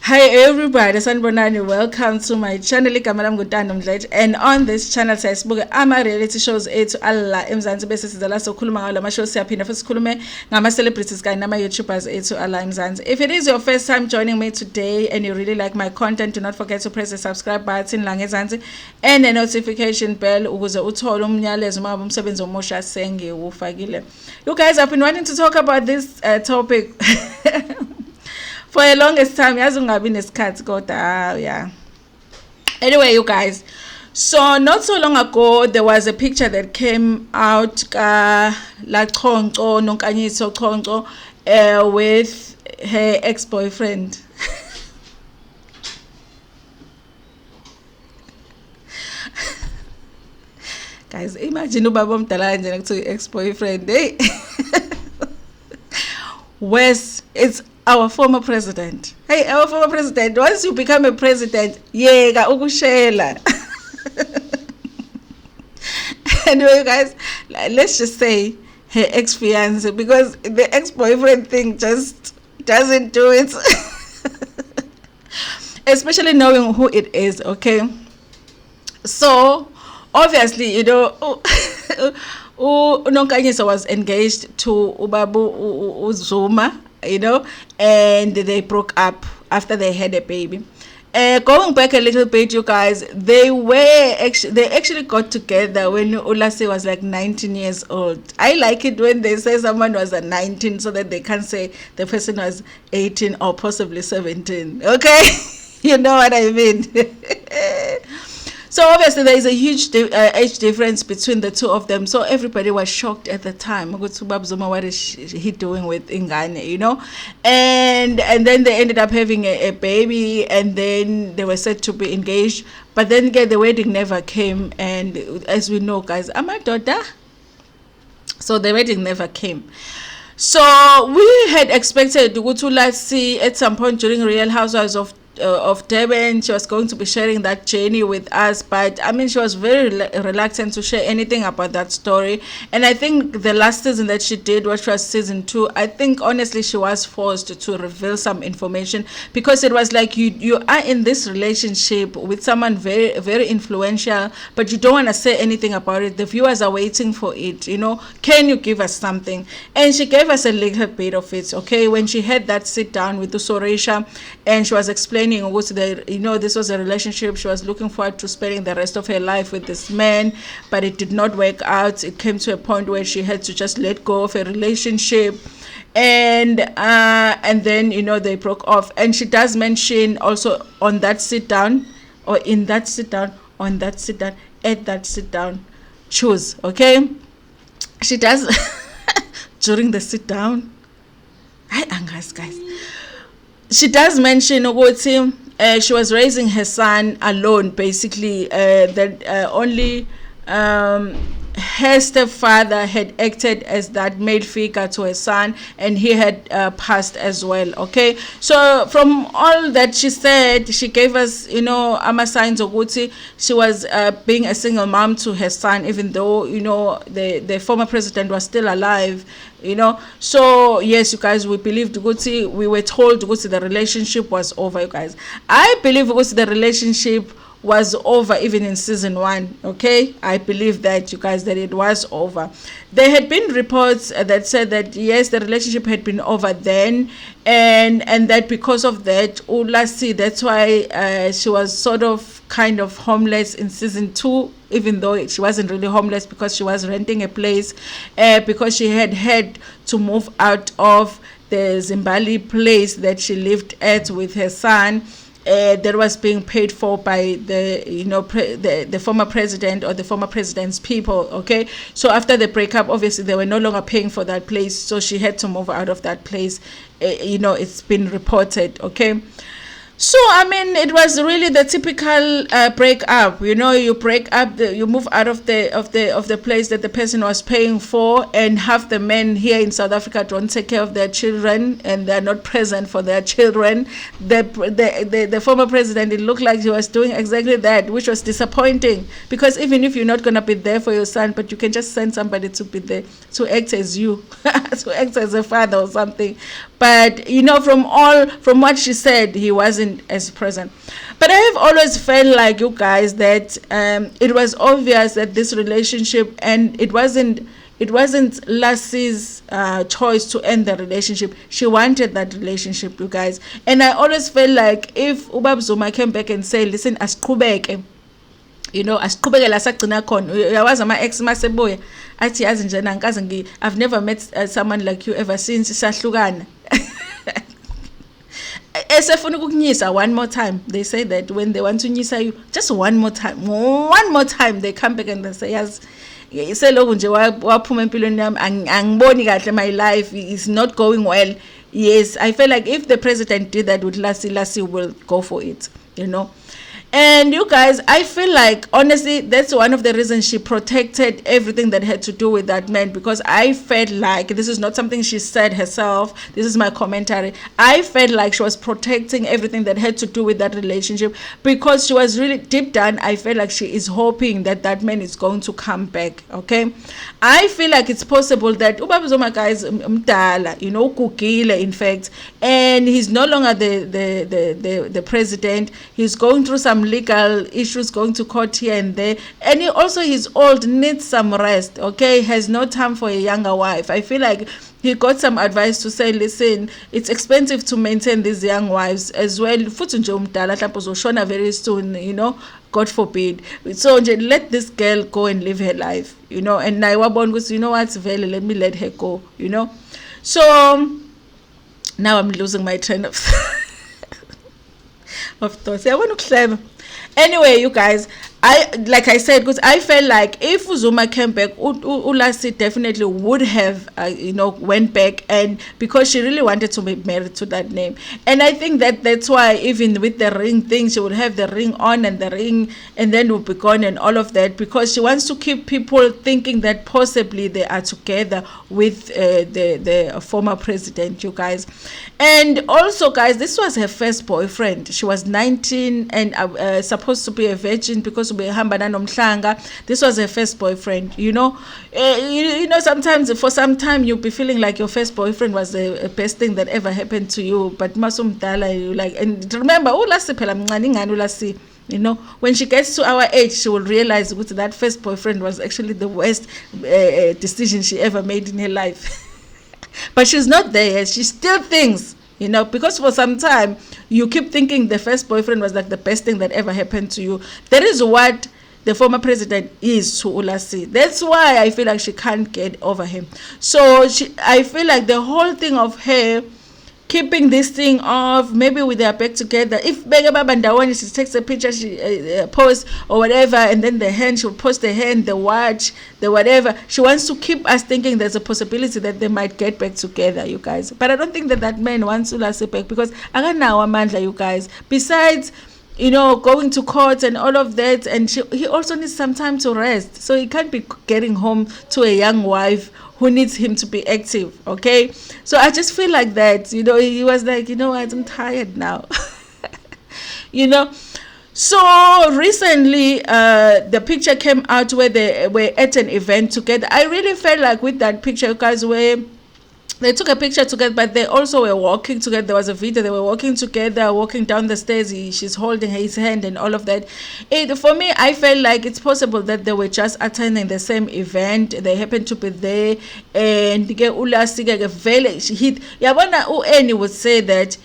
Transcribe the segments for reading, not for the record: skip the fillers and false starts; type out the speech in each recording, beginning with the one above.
Hi everybody, sanibonani. Welcome to my channel. Igama lami Ntando Mdletshe, and on this channel siyazibuka ama reality shows ethu alla eMzansi bese siza la sokhuluma ngawo lama shows siyaphinda futhi sikhulume ngama celebrities kanye nama YouTubers ethu alla eMzansi. If it is your first time joining me today and you really like my content, do not forget to press the subscribe button la ngezansi and the notification bell ukuze uthole umnyalezo uma umsebenzi omusha sengiwufakile. You guys have been wanting to talk about this topic for a longest time. Yazi ungabi nesikhathi kodwa yeah. Anyway, you guys, so not so long ago there was a picture that came out ka LaChonco Chonco with her ex-boyfriend. Guys, imagine ubaba omdala nje nekuthiwa ex-boyfriend. Hey. Wes, it's our former president. Hey, our former president, once you become a president, yeka ukushela. Anyway, you guys, let's just say her ex-fiance, because the ex-boyfriend thing just doesn't do it. Especially knowing who it is, okay? So, obviously, you know, Nonkanyisa was engaged to Ubabu Zuma, you know, and they broke up after they had a baby. Going back a little bit, you guys, they actually got together when Ulase was like 19 years old. I like it when they say someone was at 19 so that they can't say the person was 18 or possibly 17. Okay? You know what I mean? So obviously there is a huge age difference between the two of them. So everybody was shocked at the time. What is he doing with Ingane, you know? And then they ended up having a baby, and then they were said to be engaged. But then again, the wedding never came. And as we know, guys, I'm a daughter. So the wedding never came. So we had expected to see at some point during Real Housewives of Durban, she was going to be sharing that journey with us, but I mean, she was very reluctant to share anything about that story. And I think the last season that she did, which was season 2, I think honestly she was forced to reveal some information, because it was like you are in this relationship with someone very, very influential, but you don't want to say anything about it. The viewers are waiting for it, you know. Can you give us something? And she gave us a little bit of it, okay, when she had that sit down with Usoresha, and she was explaining this was a relationship. She was looking forward to spending the rest of her life with this man, but it did not work out. It came to a point where she had to just let go of a relationship, and then they broke off. And she does mention also on that sit down, or in that sit down, on that sit down, at that sit down, choose, okay? She does during the sit down. Guys. She does mention she was raising her son alone, basically, that only her stepfather had acted as that male figure to her son, and he had passed as well, okay? So from all that she said, she gave us, ama signs of she was being a single mom to her son, even though, the former president was still alive, So yes, you guys, we believed we were told the relationship was over, you guys. I believe the relationship was over even in season 1, okay? I believe that, you guys, that it was over. There had been reports that said that yes, the relationship had been over then, and that because of that, that's why she was sort of kind of homeless in season 2, even though she wasn't really homeless, because she was renting a place, because she had to move out of the Zimbabwe place that she lived at with her son, that was being paid for by the former president or the former president's people, okay? So after the breakup, obviously they were no longer paying for that place, so she had to move out of that place. It's been reported, okay? So I mean, it was really the typical breakup. You break up, you move out of the place that the person was paying for, and half the men here in South Africa don't take care of their children, and they're not present for their children. The former president, it looked like he was doing exactly that, which was disappointing, because even if you're not gonna be there for your son, but you can just send somebody to be there to act as you, to act as a father or something. But from what she said, he wasn't as present. But I have always felt like, you guys, that it was obvious that this relationship, and it wasn't Lassie's choice to end the relationship. She wanted that relationship, you guys. And I always felt like if Ubab Zuma came back and say, listen, asiqhubeke, asiqhubeke la sagcina khona, uyawazi ama-ex masebuya athi yazi njena ngikaze I've never met someone like you ever since sahlukana. Esefuna ukukunyisa one more time. They say that when they want to nyisa you, just one more time they come back and they say, yes, selokhu nje waphuma empilweni yami, angiboni kahle, my life is not going well. Yes, I feel like if the president did that with Lassie will go for it, And you guys, I feel like, honestly, that's one of the reasons she protected everything that had to do with that man, because I felt like, this is not something she said herself, this is my commentary, I felt like she was protecting everything that had to do with that relationship, because she was really, deep down, I feel like she is hoping that that man is going to come back, okay? I feel like it's possible that Ubaba Zuma, guys, mdala, kugile, in fact, and he's no longer the president. He's going through some legal issues, going to court here and there, and he's old, needs some rest, okay? Has no time for a younger wife. I feel like he got some advice to say, listen, it's expensive to maintain these young wives as well. Futhi nje umdala mhlawumbe uzoshona very soon, God forbid. So let this girl go and live her life, and naye wabona ukuthi, what, vele, let me let her go, So now I'm losing my train of thoughts. I want to clever. Anyway, you guys, like I said, because I felt like if Zuma came back, Lassie definitely would have, went back, and because she really wanted to be married to that name. And I think that's why even with the ring thing, she would have the ring on and the ring, and then would be gone and all of that, because she wants to keep people thinking that possibly they are together with the former president, you guys. And also, guys, this was her first boyfriend. She was 19 and supposed to be a virgin because this was her first boyfriend, sometimes for some time you'll be feeling like your first boyfriend was the best thing that ever happened to you, but masumdala, you like, and remember, when she gets to our age, she will realize that first boyfriend was actually the worst decision she ever made in her life. But she's not there yet. She still thinks, because for some time you keep thinking the first boyfriend was like the best thing that ever happened to you. That is what the former president is to Lassie. That's why I feel like she can't get over him. So I feel like the whole thing of her keeping this thing off, maybe with their back together. If Bega Baba Ndawani, she takes a picture, she posts or whatever, and then the hand, she'll post the hand, the watch, the whatever. She wants to keep us thinking there's a possibility that they might get back together, you guys. But I don't think that man wants Lassie back, because I got now Amandla, you guys. Besides, going to court and all of that, and he also needs some time to rest. So he can't be getting home to a young wife who needs him to be active, okay? So I just feel like that, he was like, I'm tired now. So recently, the picture came out where they were at an event together. I really felt like with that picture, guys, where they took a picture together, but they also were walking together. There was a video, they were walking together, walking down the stairs. She's holding his hand and all of that. For me, I felt like it's possible that they were just attending the same event. They happened to be there. And Annie would say that,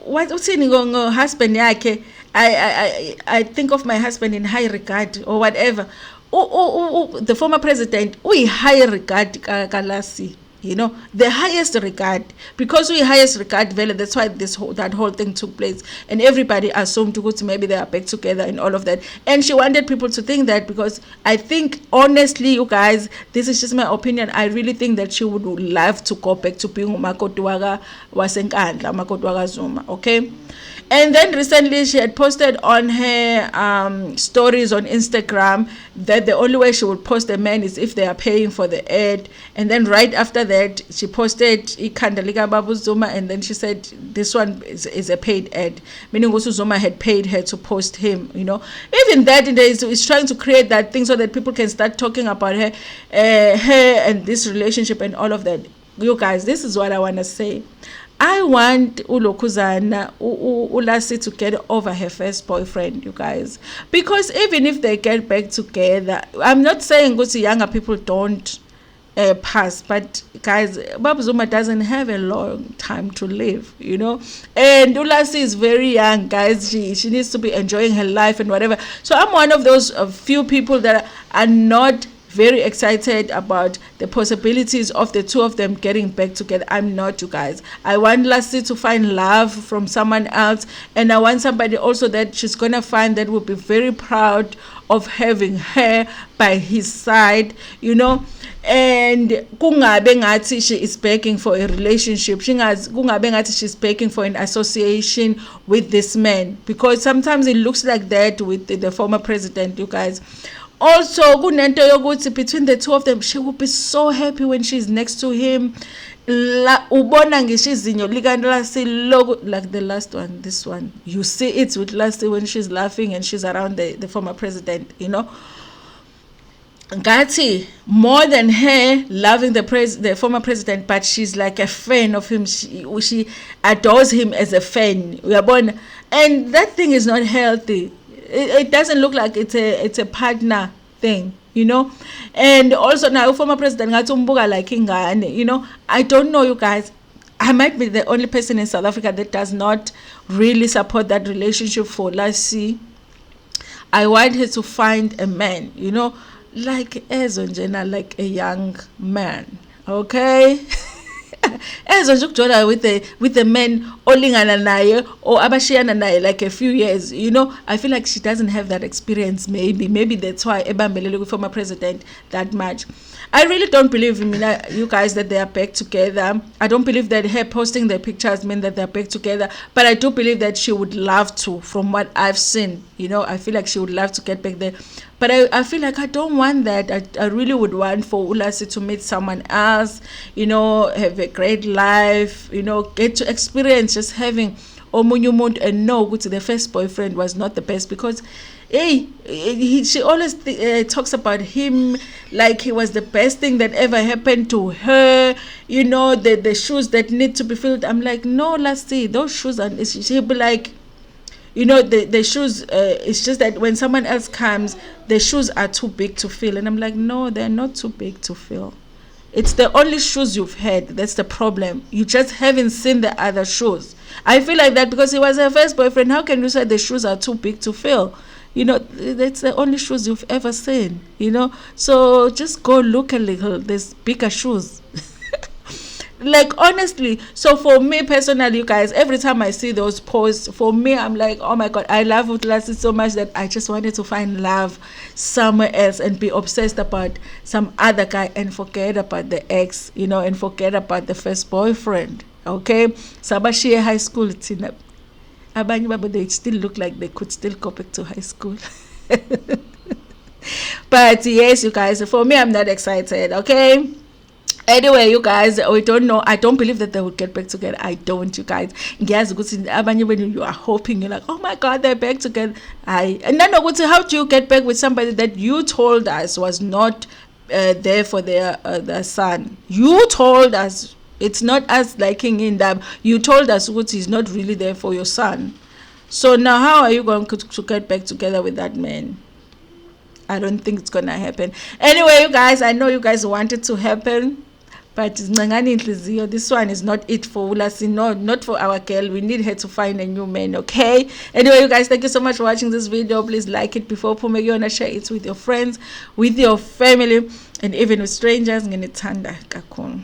what's in your husband? I think of my husband in high regard or whatever. The former president, we high regard Lassie, the highest regard, because we highest regard value. That's why that whole thing took place, and everybody assumed to go to maybe they are back together and all of that. And she wanted people to think that, because I think, honestly, you guys, this is just my opinion, I really think that she would love to go back to being umakoti wasenkandla, umakoti wakazuma, okay? And then recently she had posted on her stories on Instagram that the only way she would post a man is if they are paying for the ad. And then right after that, she posted Ikandalika Babu Zuma, and then she said this one is a paid ad, meaning Usu Zuma had paid her to post him. Even that is trying to create that thing so that people can start talking about her and this relationship and all of that. you guys, this is what I want to say. I want uLokhuzana, uLassie to get over her first boyfriend, you guys. Because even if they get back together, I'm not saying that younger people don't pass, but guys, Baba Zuma doesn't have a long time to live, you know. And uLassie is very young, guys. She needs to be enjoying her life and whatever. So I'm one of those few people that are not very excited about the possibilities of the two of them getting back together. I'm not, you guys. I want Lassie to find love from someone else, and I want somebody also that she's gonna find that will be very proud of having her by his side, you know. And kungabe ngathi she is begging for a relationship. Kungabe ngathi she's begging for an association with this man, because sometimes it looks like that with the former president, you guys. Also, kunento yokuthi between the two of them, she will be so happy when she's next to him. Ubona ngisho izinyo likaLassie logo, like the last one, this one. You see it with Lassie when she's laughing and she's around the former president, you know. Ngati, more than her loving the former president, but she's like a fan of him. She adores him as a fan. And that thing is not healthy. It doesn't look like it's a partner thing, you know. And also now former president ngatumbuka like ingane, you know. I don't know, you guys. I might be the only person in South Africa that does not really support that relationship for Lassie. I want her to find a man, you know, like Ezonjena, like a young man, okay. With the men olingana naye or abashiyana naye like a few years, you know. I feel like she doesn't have that experience. Maybe that's why ebambelele with former president that much. I really don't believe, you guys, that they are back together. I don't believe that her posting their pictures mean that they're back together, but I do believe that she would love to, from what I've seen, you know. I feel like she would love to get back there, but I feel like I don't want that. I really would want for uLassie to meet someone else, you know, have a great life, you know, get to experience just having omunye umuntu, and know that the first boyfriend was not the best, because she always talks about him like he was the best thing that ever happened to her, you know, the shoes that need to be filled. I'm like, no, Lassie, those shoes are, she'll be like, you know, the shoes, it's just that when someone else comes, the shoes are too big to fill. And I'm like, no, they're not too big to fill. It's the only shoes you've had. That's the problem. You just haven't seen the other shoes. I feel like that because he was her first boyfriend. How can you say the shoes are too big to fill? You know, that's the only shoes you've ever seen, you know. So just go look a little. There's bigger shoes. Like, honestly. So for me personally, you guys, every time I see those posts, for me, I'm like, oh my God, I love Lassie so much that I just wanted to find love somewhere else and be obsessed about some other guy and forget about the ex, you know, and forget about the first boyfriend. Okay? Sabashiye high school, tina. Abanye babo, they still look like they could still go back to high school. But yes, you guys, for me, I'm not excited. Okay? Anyway, you guys, we don't know. I don't believe that they would get back together. I don't, you guys. Guys, when you are hoping, you're like, oh my God, they're back together. And then how do you get back with somebody that you told us was not there for their son? You told us. It's not us liking in them. You told us what he's not really there for your son. So now how are you going to get back together with that man? I don't think it's gonna happen. Anyway, you guys, I know you guys want it to happen, but this one is not it for uLassie. No, not for our girl. We need her to find a new man, okay? Anyway, you guys, thank you so much for watching this video. Please like it before Pumegona, share it with your friends, with your family, and even with strangers. Ntando kakhulu.